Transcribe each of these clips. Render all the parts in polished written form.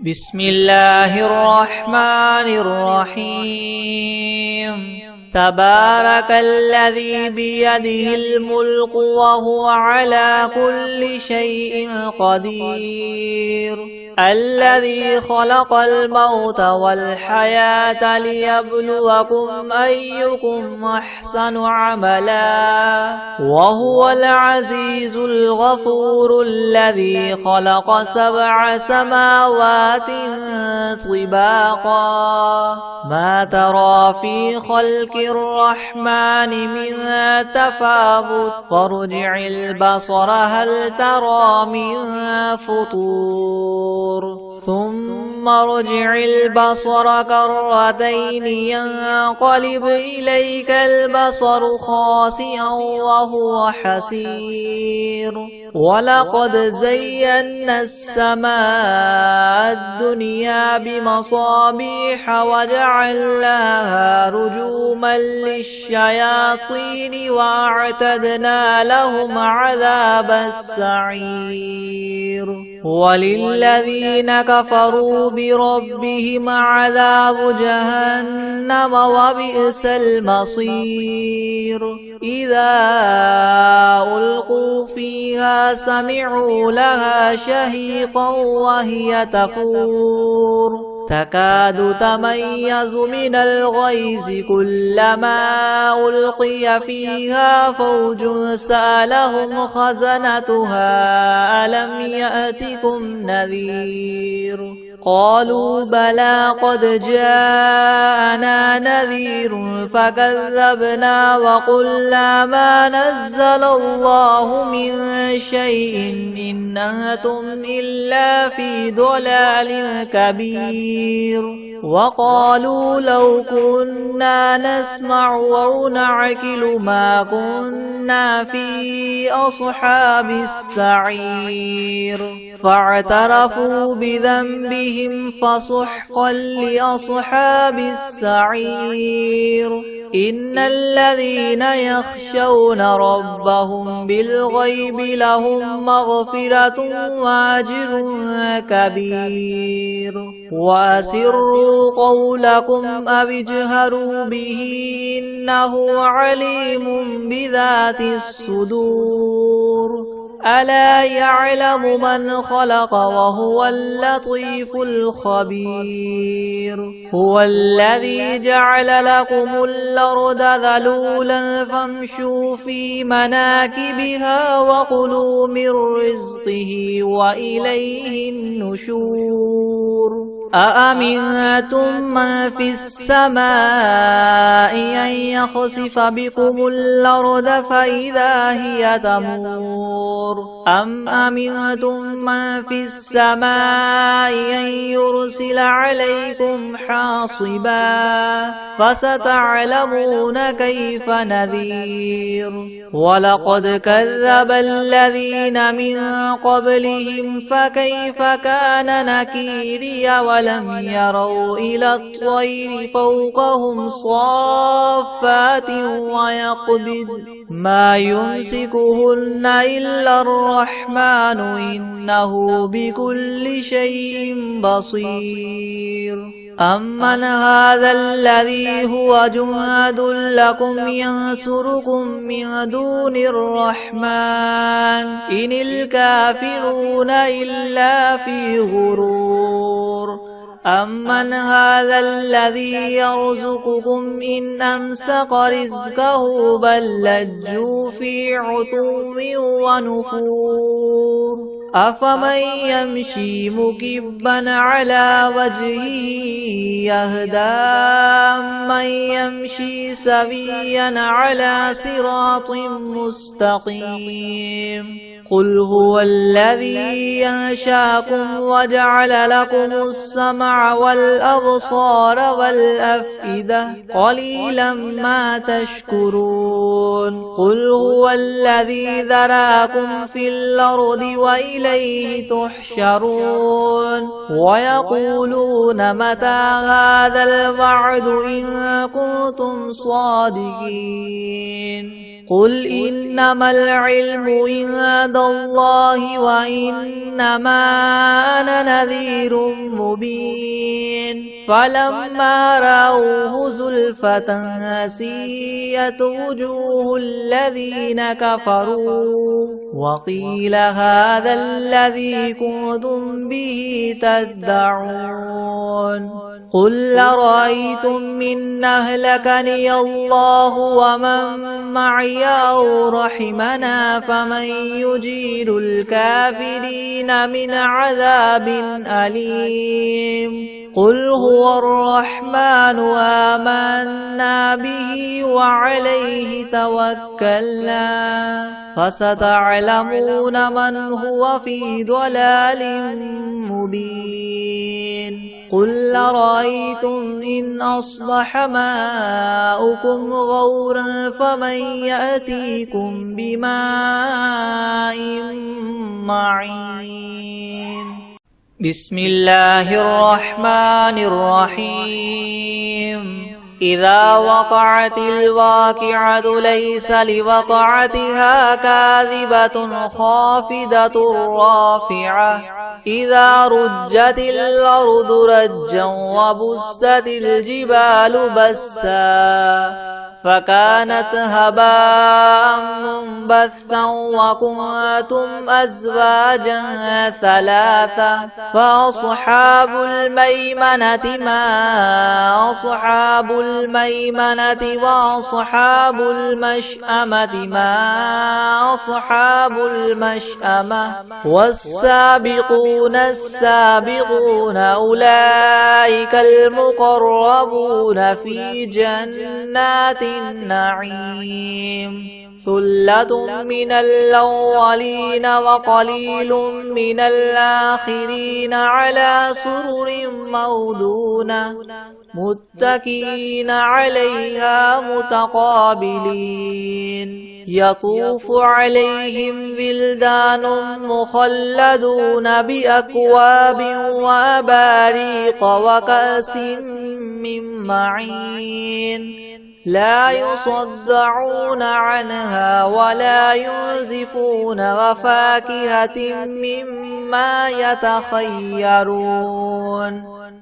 بسم الله الرحمن الرحيم. تبارك الذي بيده الملك وهو على كل شيء قدير. الذي خلق الموت والحياة ليبلوكم أيكم أحسن عملا وهو العزيز الغفور. الذي خلق 7 سماوات طباقا ما ترى في خلق الرحمن من تفاوت فارجع البصر هل ترى من فطور ثم ارجع البصر كرتين ينقلب إليك البصر خاسئا وهو حسير. ولقد زينا السماء الدنيا بمصابيح وجعلناها رجوما للشياطين واعتدنا لهم عذاب السعير. وللذين كفروا بربهم عذاب جهنم وبئس المصير. إذا ألقوا فيها سمعوا لها شهيقا وهي تفور تكاد تميز من الغيظ كلما ألقي فيها فوج سألهم خزنتها ألم يأتكم نذير قالوا بلى قد جاءنا نذير فكذبنا وقلنا ما نزل الله من شيء إن أنتم إلا في ضلال كبير. وقالوا لو كنا نسمع أو نعقل ما كنا في أصحاب السعير. فاعترفوا بذنبهم فسحقا لأصحاب السعير. إن الذين يخشون ربهم بالغيب لهم مغفرة وأجر كبير. وأسروا قولكم أو اجهروا به إنه عليم بذات الصدور. ألا يعلم من خلق وهو اللطيف الخبير. هو الذي جعل لكم الأرض ذلولا فامشوا في مناكبها وكلوا من رزقه وإليه النشور. أأمنتم من في السماء أن يخسف بكم الأرض فإذا هي تمور أم أمنتم من في السماء أن يرسل عليكم حاصبا فستعلمون كيف نذير. ولقد كذب الذين من قبلهم فكيف كان نكيري. ولم يروا إلى الطير فوقهم صافات ويقبض ما يمسكهن إلا الرحمن إنه بكل شيء بصير. أمن هذا الذي هو جند لكم ينصركم من دون الرحمن إن الكافرون إلا في غرور. أمن هذا الذي يرزقكم إن أمسك رزقه بل لجوا في عتو ونفور. أفمن يمشي مكبا على وجهه يهدى من يمشي سويا على صراط مستقيم. قل هو الذي ينشاكم وجعل لكم السمع والأبصار والأفئدة قليلا ما تشكرون. قل هو الذي ذراكم في الأرض وإليه تحشرون. ويقولون متى هذا الوعد إن كنتم صادقين. قل إنما العلم عند الله وإنما أنا نذير مبين فلما رأوه زلفة سيئت وجوه الذين كفروا وقيل هذا الذي كنتم به تدعون قل أرأيتم إن أهلكني الله ومن معي أو رحمنا فمن يجير الكافرين من عذاب أليم قل هو الرحمن آمنا به وعليه توكلنا فستعلمون من هو في ضلال مبين قل أرأيتم إن أصبح ماؤكم غورا فمن يأتيكم بماء معين بسم الله الرحمن الرحيم إذا وقعت الواقعة ليس لوقعتها كاذبة خافضة رافعة إذا رجت الأرض رجا وبست الجبال بسا فكانت هباء منبثا وكنتم أزواجا ثلاثة فأصحاب الميمنة ما أصحاب الميمنة وأصحاب المشأمة ما أصحاب المشأمة والسابقون السابقون أولئك المقربون في جنات النعيم ثلة من الأولين وقليل من الآخرين على سرر موضونة متكئين عليها متقابلين يطوف عليهم ولدان مخلدون بأكواب وأباريق وكأس من معين لا يصدعون عنها ولا ينزفون وفاكهة مما يتخيرون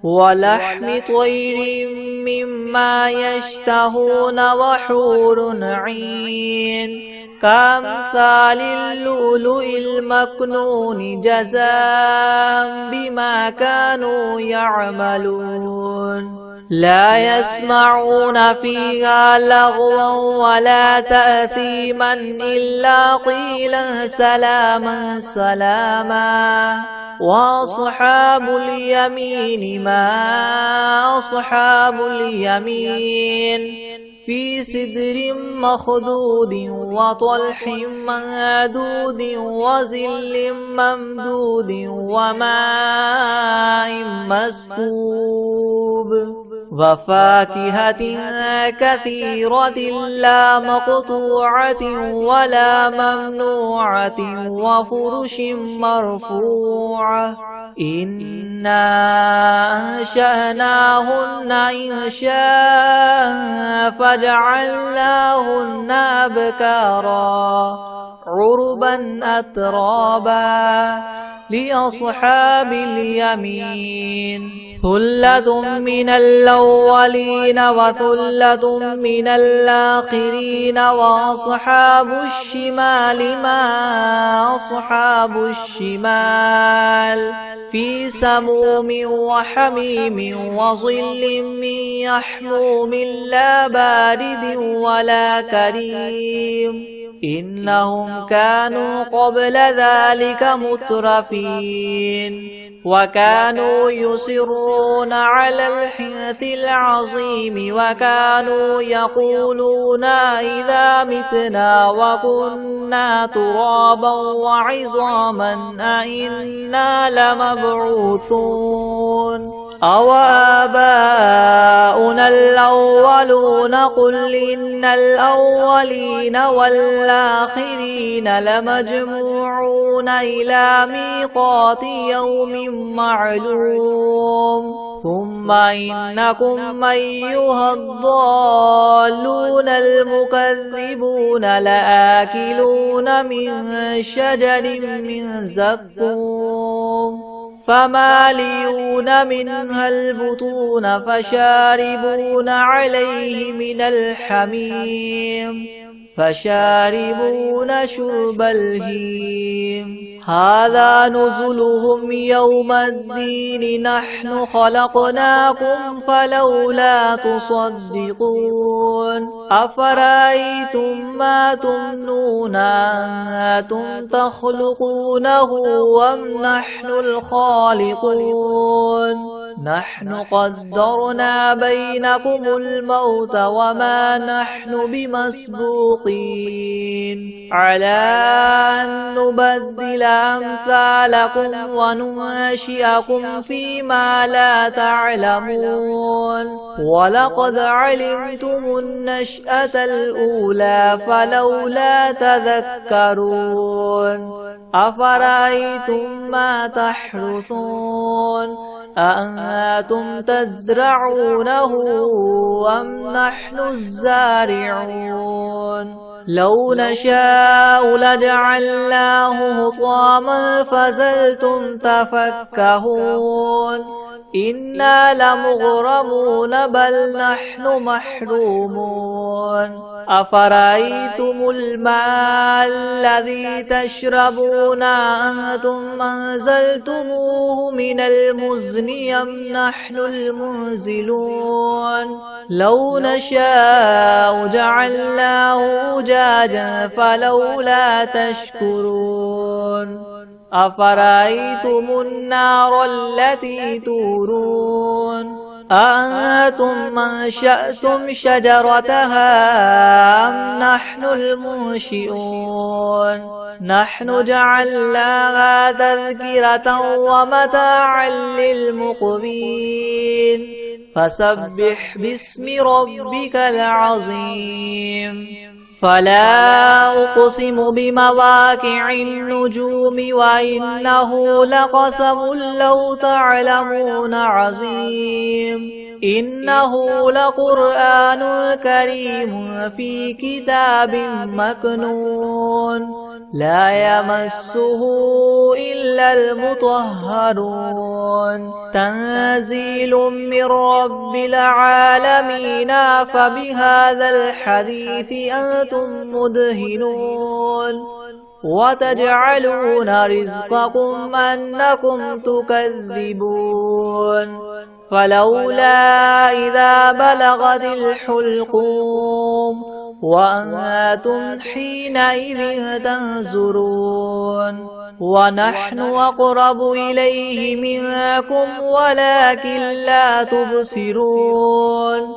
ولحم طير مما يشتهون وحور عين كأمثال اللؤلؤ المكنون جزاء بما كانوا يعملون لا يسمعون فيها لغوا ولا تأثيما إلا قيلا سلاما سلاما وأصحاب اليمين ما أصحاب اليمين في سدر مخضود وطلح منضود وظل ممدود وماء مسكوب وفاكهة كثيرة لا مقطوعة ولا ممنوعة وفرش مرفوعة إنا أنشأناهن إنشاء فجعلناهن أبكارا عربا أترابا لأصحاب اليمين ثلة من الأولين وثلة من الآخرين وأصحاب الشمال ما أصحاب الشمال في سموم وحميم وظل من يحموم لا بارد ولا كريم إنهم كانوا قبل ذلك مترفين وكانوا يصرون على الحنث العظيم وكانوا يقولون إذا متنا وكنا ترابا وعظاما أئنا لمبعوثون أو آباؤنا الأولون قل إن الأولين والآخرين لمجموعون إلى ميقات يوم معلوم ثم ثم إنكم أيها الضالون المكذبون لآكلون من شجر من زقوم فمالئون منها البطون فشاربون عليه من الحميم فشاربون شرب الهيم هذا نزلهم يوم الدين نحن خلقناكم فلولا تصدقون أفرأيتم ما تمنون أنتم تخلقونه أم نحن الخالقون نحن قدرنا بينكم الموت وما نحن بمسبوقين على أن نبدل أمثالكم وننشئكم فيما لا تعلمون ولقد علمتم النشأة الأولى فلولا تذكرون أفرأيتم ما تحرثون أأنتم تزرعونه أم نحن الزارعون لو نشاء لجعلناه حطاما فظلتم تفكهون إنا لمغرمون بل نحن محرومون أفرأيتم الماء الذي تشربون أنتم أنزلتموه من المزن أم نحن المنزلون لو نشاء جعلناه أجاجا فلولا تشكرون أفرأيتم النار التي تورون أأنتم أنشأتم شجرتها أم نحن المنشئون نحن جعلناها تذكرة ومتاعا للمقوين فسبح باسم ربك العظيم فلا أقسم بمواقع النجوم وإنه لقسم لو تعلمون عظيم إنه لقرآن كريم في كتاب مكنون لا يمسه إلا المطهرون تنزيل من رب العالمين فبهذا الحديث أنتم مدهنون وتجعلون رزقكم أنكم تكذبون فلولا إذا بلغت الحلقوم وأنتم حينئذ تنظرون ونحن أقرب إليه منكم ولكن لا تبصرون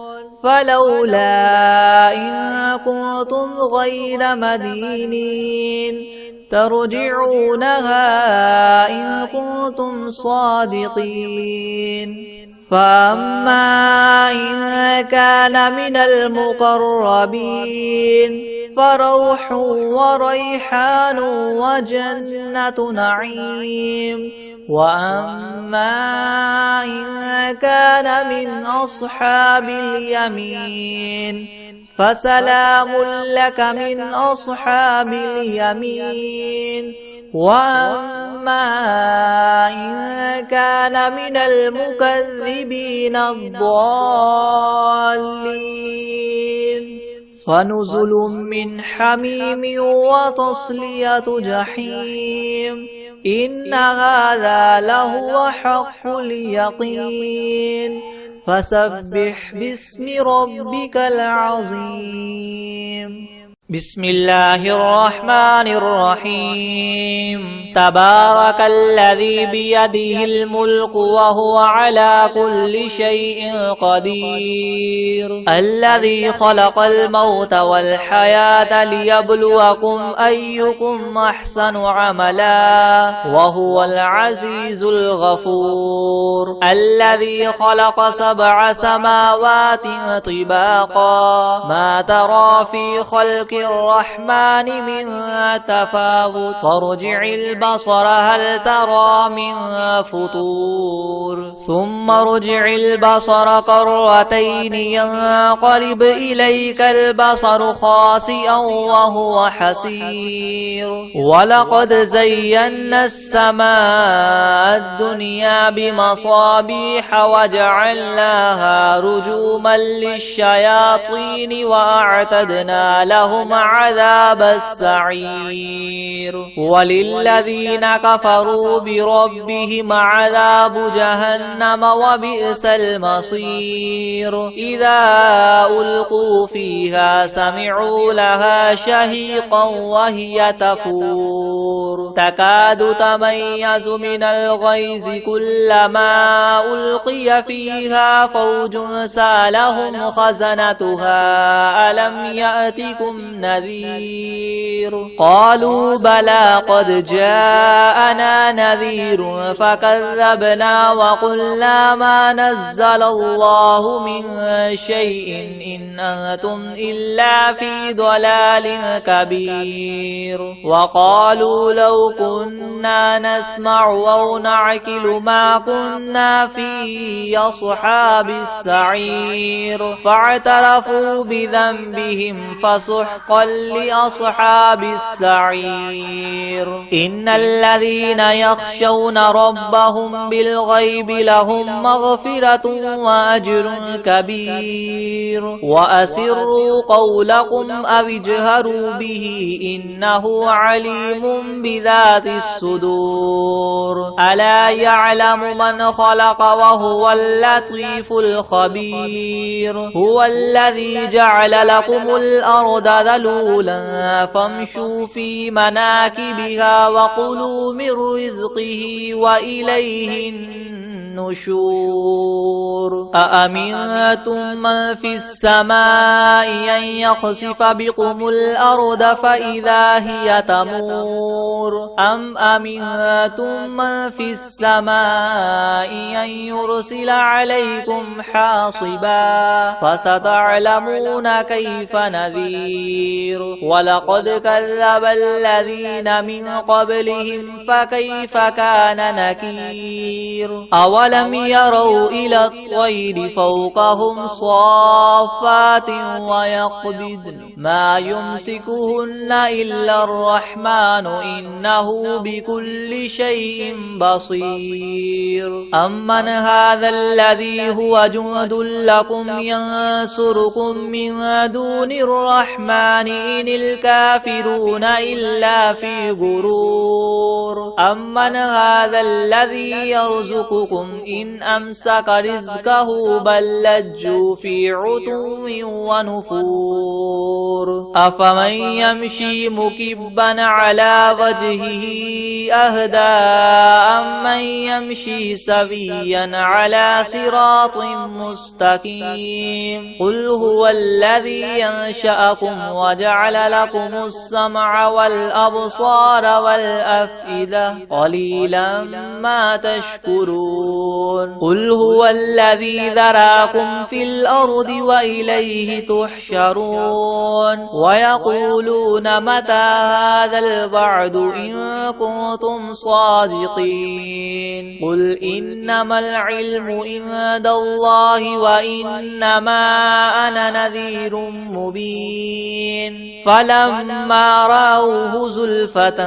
فلولا إن كنتم غير مدينين ترجعونها إن كنتم صادقين فأما إن كان من المقربين فروح وريحان وجنة نعيم وأما إن كان من أصحاب اليمين فسلام لك من أصحاب اليمين وأما إن كان من المكذبين الضالين فنزل من حميم وتصلية جحيم إن هذا لهو حق اليقين فسبح باسم ربك العظيم بسم الله الرحمن الرحيم تبارك الذي بيده الملك وهو على كل شيء قدير الذي خلق الموت والحياة ليبلوكم أيكم أحسن عملا وهو العزيز الغفور الذي خلق 7 سماوات طباقا ما ترى في خلق للرحمن من تفاوت فارجع البصر هل ترى من فطور ثم ارجع البصر كرتين ينقلب إليك البصر خاسئا وهو حسير ولقد زينا السماء الدنيا بمصابيح وجعلناها رجوما للشياطين وأعتدنا لهم عذاب السعير وللذين كفروا بربهم عذاب جهنم وبئس المصير إذا ألقوا فيها سمعوا لها شهيقا وهي تفور تكاد تميز من الغيظ كلما ألقي فيها فوج سألهم خزنتها ألم يأتكم نذير قالوا بلى قد جاءنا نذير فكذبنا وقلنا ما نزل الله من شيء إن أنتم إلا في ضلال كبير وقالوا لو كنا نسمع أو نعقل ما كنا في أصحاب السعير فاعترفوا بذنبهم فسحقا لأصحاب السعير إن الذين يخشون ربهم بالغيب لهم مغفرة وأجر كبير وأسروا قولكم أو اجهروا به إنه عليم بذات الصدور ألا يعلم من خلق وهو اللطيف الخبير هو الذي جعل لكم الأرض ذلولا فامشوا في مناكبها وكلوا من رزقه وإليه النشور أأمنتم من في السماء أن يخسف بكم الأرض فإذا هي تمور أم أمنتم من في السماء أن يرسل عليكم حاصبا فستعلمون كيف نذير ولقد كذب الذين من قبلهم فكيف كان نكير أولم يروا إلى الطير فوقهم صافات ويقبضن ما يمسكهن إلا الرحمن إنه بكل شيء بصير أمن هذا الذي هو جند لكم ينصركم من دون الرحمن إن الكافرون إلا في غرور أمن هذا الذي يرزقكم إن أمسك رزقه بل لجوا في عتو ونفور أفمن يمشي مكبا على وجهه أهدى أمن يمشي سويا على صراط مستقيم قل هو الذي ينشأكم وجعل لكم السمع والأبصار والأفئدة قليلا ما تشكرون قل هو الذي ذراكم في الأرض وإليه تحشرون ويقولون متى هذا الوعد إن كنتم صادقين قل إنما العلم عند الله وإنما أنا نذير مبين فلما رأوه زلفة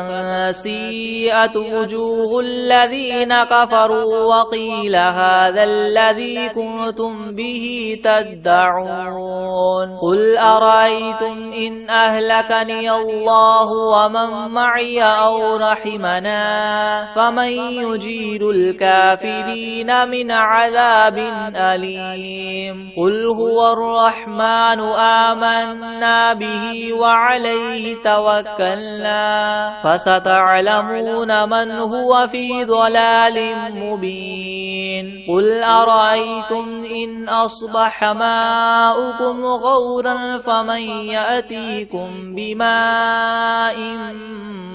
سيئت وجوه الذين كفروا وقيل هذا الذي كنتم به تدعون قل أرأيتم إن أهلكني الله ومن معي أو رحمنا فمن يجير الكافرين من عذاب أليم قل هو الرحمن آمنا به وعليه توكلنا فستعلمون من هو في ضلال مبين قل أرأيتم إن أصبح ماؤكم غورا فمن يأتيكم بماء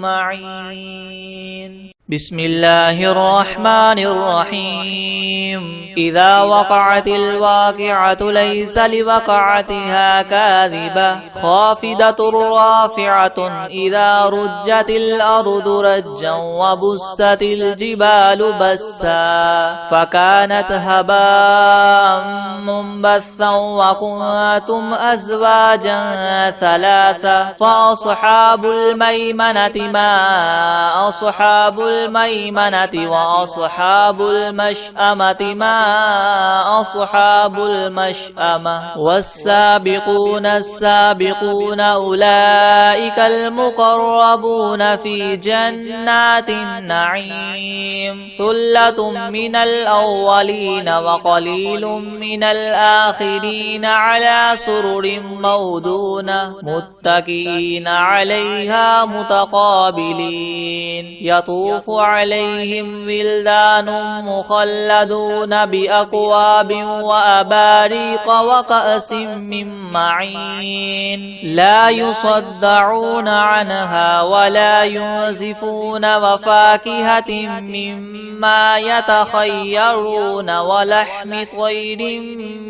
معين بسم الله الرحمن الرحيم إذا وقعت الواقعة ليس لوقعتها كاذبة خافضة رافعة إذا رجت الأرض رجا وبست الجبال بسا فكانت هباء منبثا وكنتم أزواجا ثلاثة فأصحاب الميمنة ما أصحاب الميمنة وأصحاب المشأمة ما أصحاب المشأمة والسابقون السابقون أولئك المقربون في جنات النعيم ثلة من الأولين وقليل من الآخرين على سرر مودونة متكئين عليها متقابلين يطوف عليهم ولدان مخلدون بأكواب وأباريق وكأس من معين لا يصدعون عنها ولا ينزفون وفاكهة مما يتخيرون ولحم طير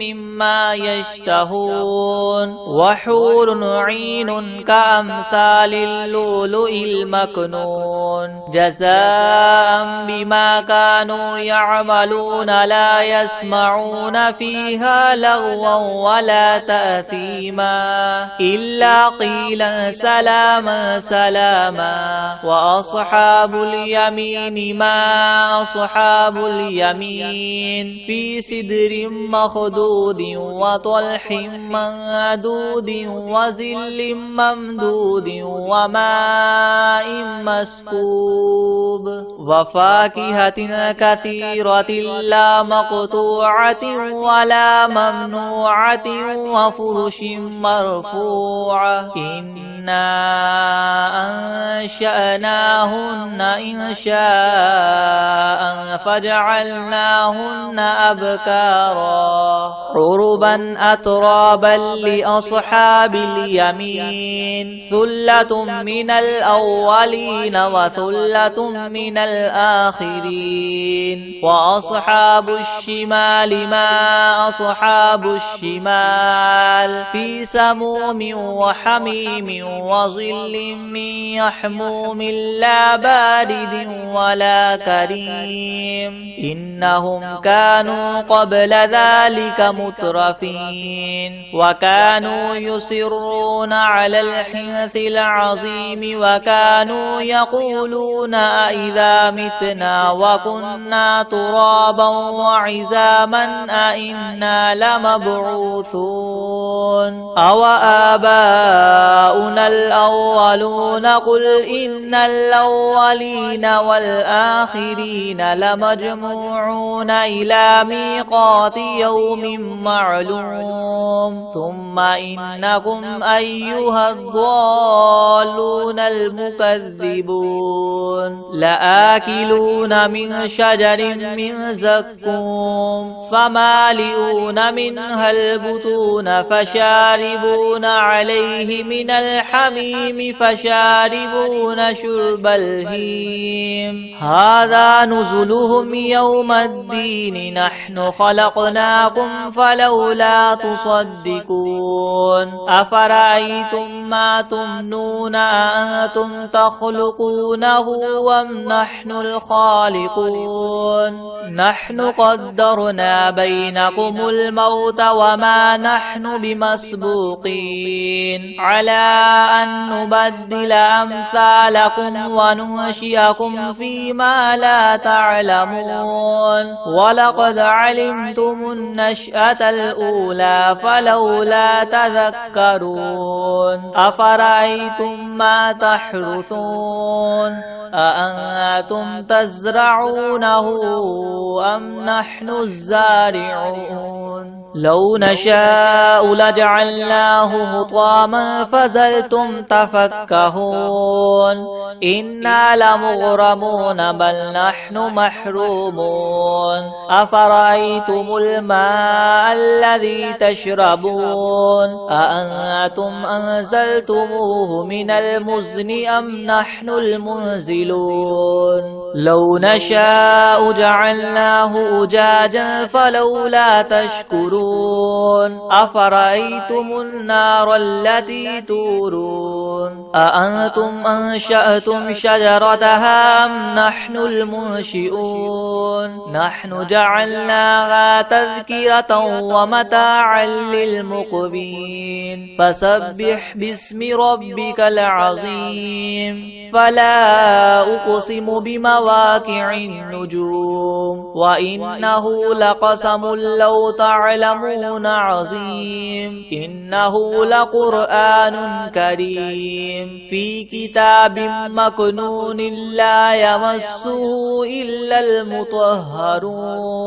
مما يشتهون وحور عين كأمثال اللؤلؤ المكنون جزاء بما كانوا يعملون لا يسمعون فيها لغوا ولا تأثيما إلا قيلا سلاما سلاما وأصحاب اليمين ما أصحاب اليمين في سدر مخدود وطلح منضود وظل ممدود وماء مسكوب وفاكهة كثيرة لا مقطوعة ولا ممنوعة وفرش مرفوعة إنا أنشأناهن إنشاء فجعلناهن أبكارا عربا أترابا لأصحاب اليمين ثلة من الأولين وثلة من الآخرين وأصحاب الشمال ما أصحاب الشمال في سموم وحميم وظل من يحموم لا بارد ولا كريم إنهم كانوا قبل ذلك مترفين وكانوا يصرون على الحنث العظيم وكانوا يقولون أئذا متنا وكنا ترابا وعزاما أئنا لمبعوثون أو آباؤنا الأولون قل إن الأولين والآخرين لمجموعون إلى ميقات يوم معلوم ثم إنكم أيها الضالون المكذبون لآكلون من شجر من زقوم فمالئون منها البطون فشاربون عليه من الحميم فشاربون شرب الهيم هذا نزلهم يوم الدين نحن خلقناكم فلولا تصدقون أفرأيتم ما تمنون أأنتم تخلقونه أم نحن الخالقون نحن قدرنا بينكم الموت وما نحن بمسبوقين على أن نبدل أمثالكم وننشئكم فيما لا تعلمون ولقد علمتم النشأة الأولى فلولا تذكرون أفرأيتم ما تحرثون أأنتم تزرعونه أم نحن الزارعون لو نشاء لجعلناه حطاما فظلتم تفكهون إنا لمغرمون بل نحن محرومون أفرأيتم الماء الذي تشربون أأنتم أنزلتموه من المزن أم نحن المنزلون تنزلون لو نشاء جعلناه أجاجا فلولا تشكرون أفرأيتم النار التي تورون أأنتم أنشأتم شجرتها أم نحن المنشئون نحن جعلناها تذكرة ومتاعا للمقوين فسبح باسم ربك العظيم فلا أقسم بمواقع النجوم وإنه لقسم لو تعلمون عظيم إنه لقرآن كريم في كتاب مكنون لا يمسه إلا المطهرون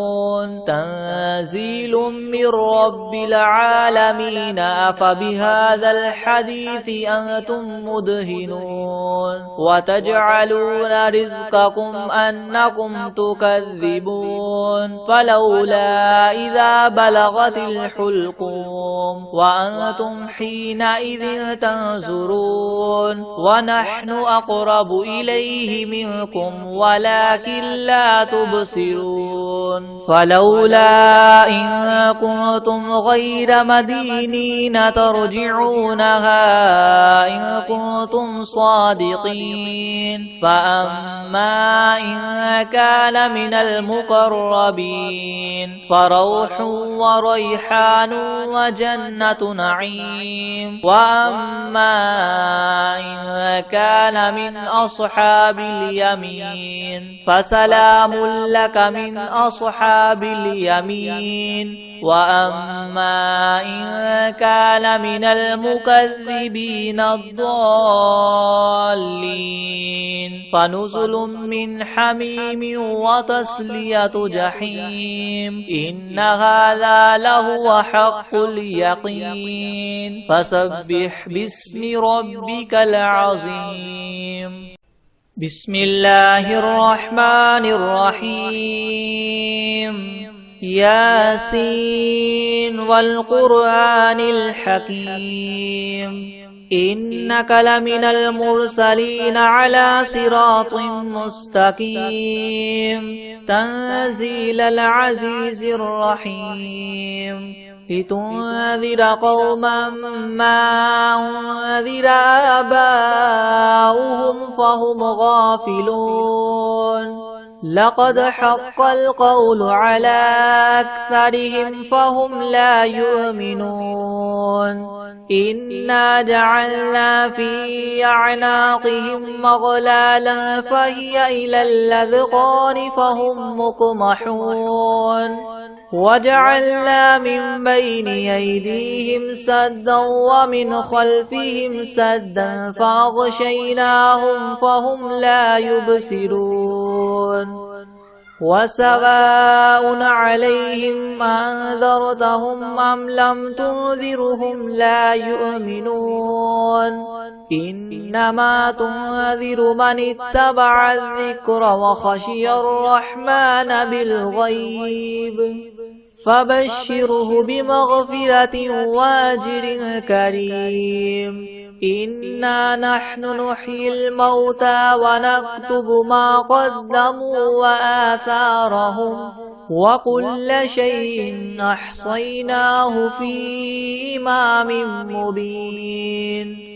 تنزيل من رب العالمين أفبهذا الحديث أنتم مدهنون وتجعلون رزقكم أنكم تكذبون فلولا إذا بلغت الحلقوم وأنتم حينئذ تنظرون ونحن أقرب إليه منكم ولكن لا تبصرون فلولا إن كنتم غير مدينين ترجعونها إن كنتم صادقين فأما إن كان من المقربين فروح وريحان وجنة نعيم وأما إن كان من أصحاب اليمين فسلام لك من أصحاب اليمين وأما إن كان من المكذبين الضالين فنزل من حميم وتصلية جحيم إن هذا لهو حق اليقين فسبح باسم ربك العظيم بسم الله الرحمن الرحيم ياسين والقرآن الحكيم إنك لمن المرسلين على صراط مستقيم تنزيل العزيز الرحيم لتنذر قوما ما أنذر آباؤهم فهم غافلون لقد حق القول على أكثرهم فهم لا يؤمنون إنا جعلنا في أعناقهم مغلالا فهي إلى الأذقان فهم مقمحون وجعلنا من بين أيديهم سدا ومن خلفهم سدا فأغشيناهم فهم لا يبصرون وسواء عليهم أنذرتهم أم لم تنذرهم لا يؤمنون إنما تنذر من اتبع الذكر وخشي الرحمن بالغيب فبشره بمغفرة وأجر كريم إنا نحن نحيي الموتى ونكتب ما قدموا وآثارهم وكل شيء أحصيناه في إمام مبين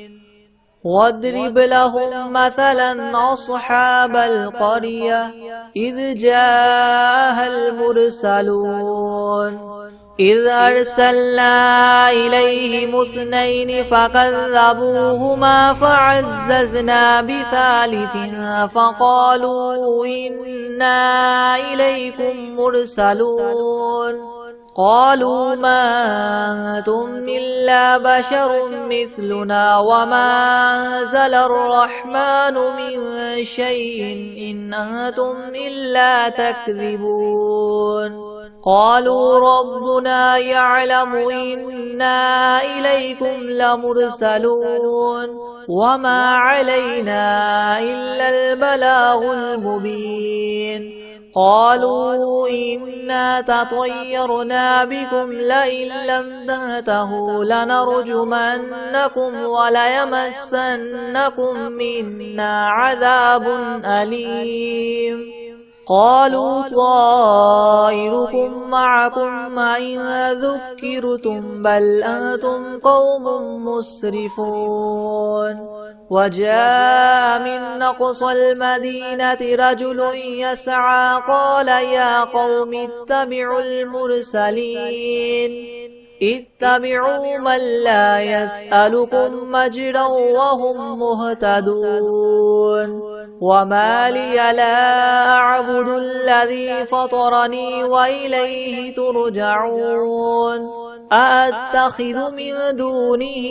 واضرب لهم مثلا أصحاب القرية إذ جاءها المرسلون إذ أرسلنا إليهم اثنين فكذبوهما فعززنا بثالث فقالوا إنا إليكم مرسلون قالوا ما أنتم إلا بشر مثلنا وما أنزل الرحمن من شيء إن أنتم إلا تكذبون قالوا ربنا يعلم إنا إليكم لمرسلون وما علينا إلا البلاغ المبين قالوا إنا تطيرنا بكم لئن لم تنتهوا لنرجمنكم وليمسنكم منا عذاب أليم قالوا طائركم معكم إن ذكرتم بل أنتم قوم مسرفون وجاء من أقصى المدينة رجل يسعى قال يا قوم اتبعوا المرسلين اتبعوا من لا يسألكم مجرا وهم مهتدون وما لي لا أعبد الذي فطرني وإليه ترجعون أأتخذ من دونه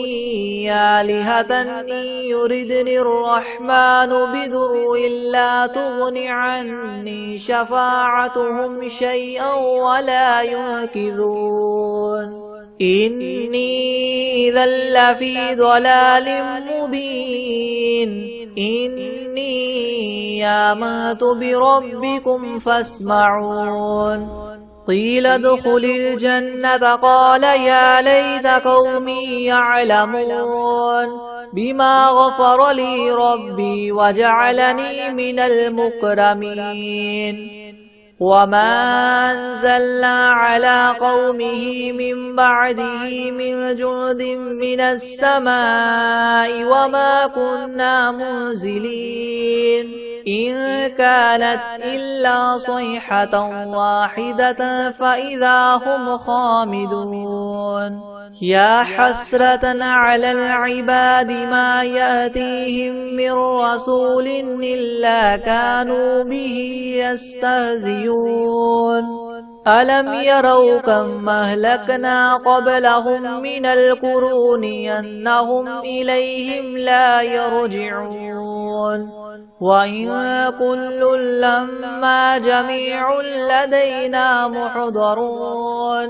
آلهة إن يردني الرحمن بضر لا تغن عني شفاعتهم شيئا ولا ينقذون إني إذا لفي ضلال مبين إني آمنت بربكم فاسمعون قيل ادخل الجنة قال يا ليت قومي يعلمون بما غفر لي ربي وجعلني من المكرمين وما أنزلنا على قومه من بعده من جند من السماء وما كنا منزلين إن كانت إلا صيحة واحدة فإذا هم خامدون يا حسرة على العباد ما يأتيهم من رسول إلا كانوا به يستهزئون ألم يروا كم أهلكنا قبلهم من القرون أنهم إليهم لا يرجعون وإن كل لما جميع لدينا محضرون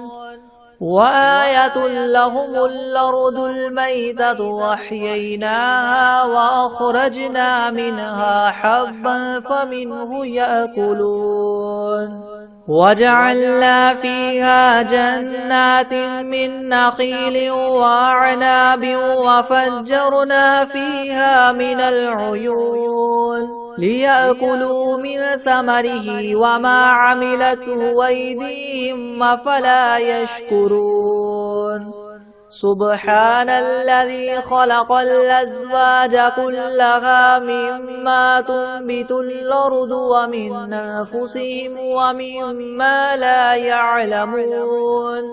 وآية لهم الأرض الميتة وأحييناها وأخرجنا منها حبا فمنه يأكلون وجعلنا فيها جنات من نخيل وأعناب وفجرنا فيها من العيون ليأكلوا من ثمره وما عملته أيديهم أفلا يشكرون سبحان الذي خلق الأزواج كلها مما تنبت الأرض ومن أنفسهم ومما لا يعلمون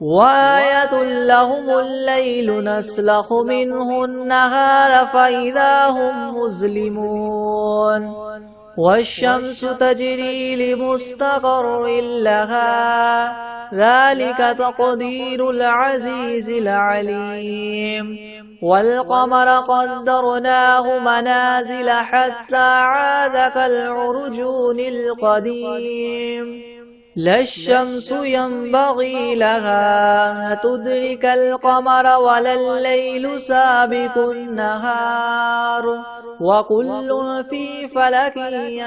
وآية لهم الليل نسلخ منه النهار فإذا هم مظلمون والشمس تجري لمستقر لها ذلك تقدير العزيز العليم والقمر قدرناه منازل حتى عاد كالعرجون القديم لا الشمس ينبغي لها أن تدرك القمر ولا الليل سابق النهار وكل في فلك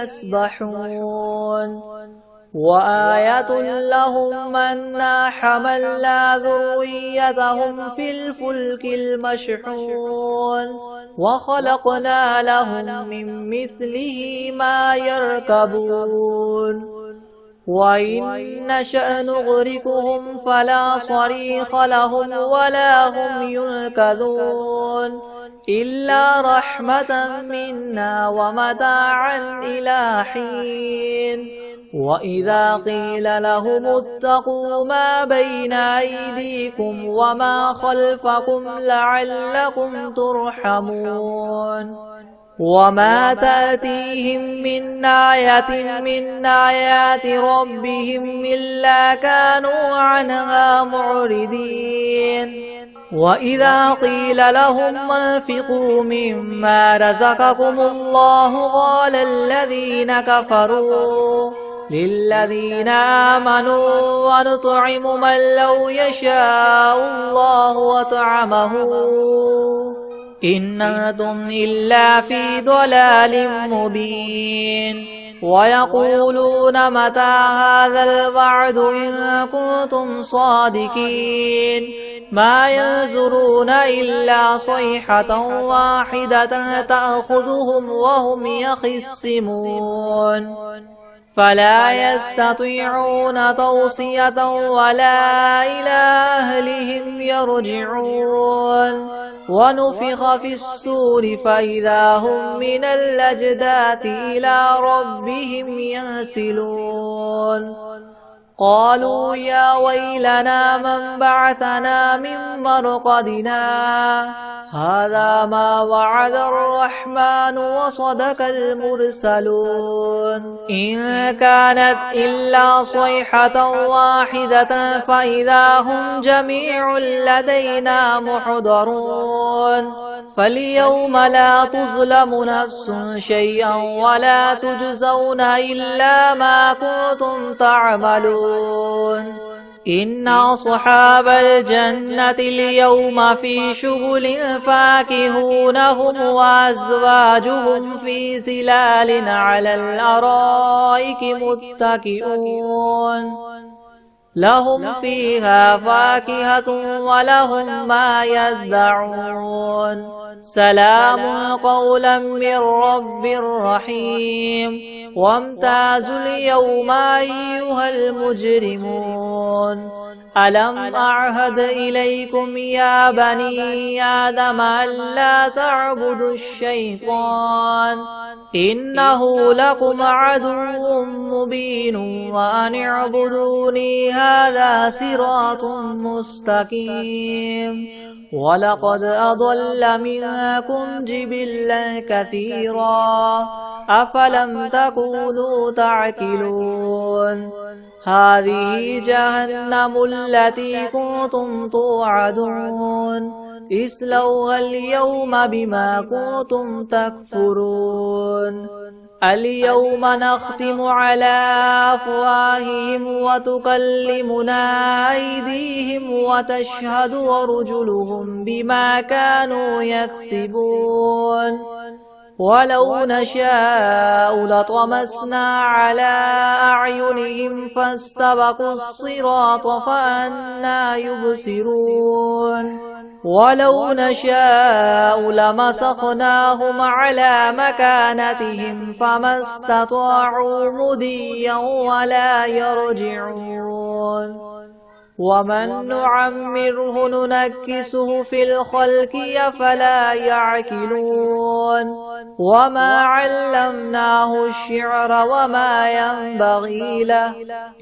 يسبحون وآية لهم أنا حملنا ذريتهم في الفلك المشحون وخلقنا لهم من مثله ما يركبون وإن نشأ نغرقهم فلا صريخ لهم ولا هم ينقذون إلا رحمة منا ومتاعا إلى حين وإذا قيل لهم اتقوا ما بين أيديكم وما خلفكم لعلكم ترحمون وما تأتيهم من آية من آيات ربهم إلا كانوا عنها معرضين وإذا قيل لهم انفقوا مما رزقكم الله قال الذين كفروا للذين آمنوا ونطعم من لو يشاء الله وطعمه إن أنتم إلا في ضلال مبين ويقولون متى هذا الوعد إن كنتم صادقين ما ينظرون إلا صيحة واحدة تأخذهم وهم يخصمون فلا يستطيعون توصية ولا إلى أهلهم يرجعون ونفخ في الصور فإذا هم من الأجداث إلى ربهم ينسلون قالوا يا ويلنا من بعثنا من مرقدنا هذا ما وعد الرحمن وصدق المرسلون إن كانت إلا صيحة واحدة فإذا هم جميع لدينا محضرون فاليوم لا تظلم نفس شيئا ولا تجزون إلا ما كنتم تعملون إن أصحاب الجنة اليوم في شغل فاكهون هم وأزواجهم في ظلال على الأرائك متكئون لهم فيها فاكهة ولهم ما يدعون سلام قولا من رب رحيم وامتازوا اليوم أيها المجرمون ألم أعهد إليكم يا بني آدم ألا تعبدوا الشيطان إنه لكم عدو مبين وأن اعبدوني هذا صراط مستقيم ولقد أضل منكم جبلا كثيرا أفلم تكونوا تعقلون هذه جهنم التي كنتم توعدون اصلوها اليوم بما كنتم تكفرون اليوم نختم على أفواههم وتكلمنا أيديهم وتشهد أرجلهم بما كانوا يكسبون ولو نشاء لطمسنا على أعينهم فاستبقوا الصراط فأنى يبصرون ولو نشاء لمسخناهم على مكانتهم فما استطاعوا مضيا ولا يرجعون ومن نعمره ننكسه في الخلق أفلا يعقلون وما علمناه الشعر وما ينبغي له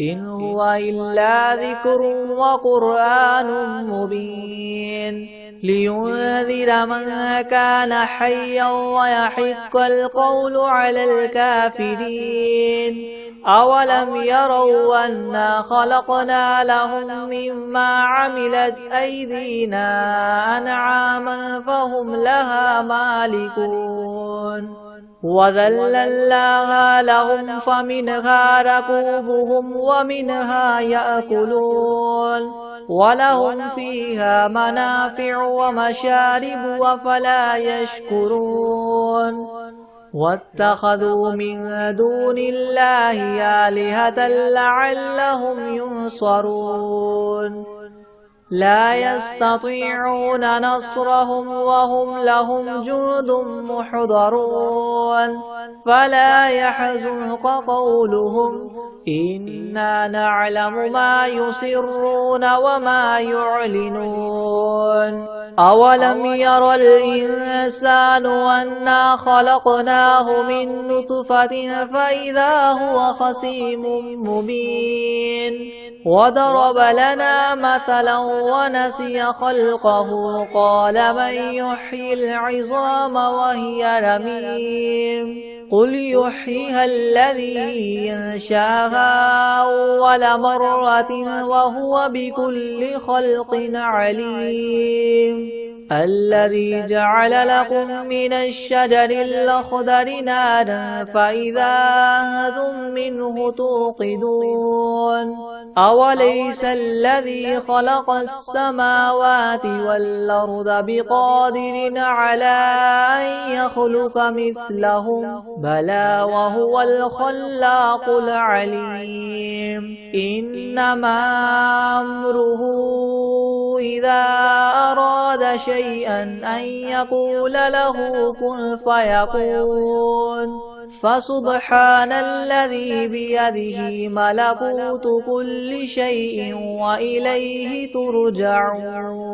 إن هو إلا ذكر وقرآن مبين لينذر من كان حيا ويحق القول على الكافرين أولم يروا أنا خلقنا لهم مما عملت أيدينا أنعاما فهم لها مالكون وذللناها لهم فمنها ركوبهم ومنها يأكلون ولهم فيها منافع ومشارب أفلا يشكرون واتخذوا من دون الله آلهة لعلهم ينصرون لا يستطيعون نصرهم وهم لهم جند محضرون فلا يحزنك قولهم إنا نعلم ما يسرون وما يعلنون أولم ير الإنسان أنا خلقناه من نطفة فإذا هو خصيم مبين وضرب لنا مثلا ونسي خلقه قال من يحيي العظام وهي رميم قل يحييها الذي ينشاها أول مرة وهو بكل خلق عليم الذي جعل لكم من الشجر الأخضر نارا فإذا أنتم منه توقدون أوليس الذي خلق السماوات والأرض بقادر على أن يخلق مثلهم بلى وهو الخلاق العليم إنما أمره إذا أراد شيئا أن يقول له كن فيكون فسبحان الذي بيده ملكوت كل شيء وإليه ترجعون.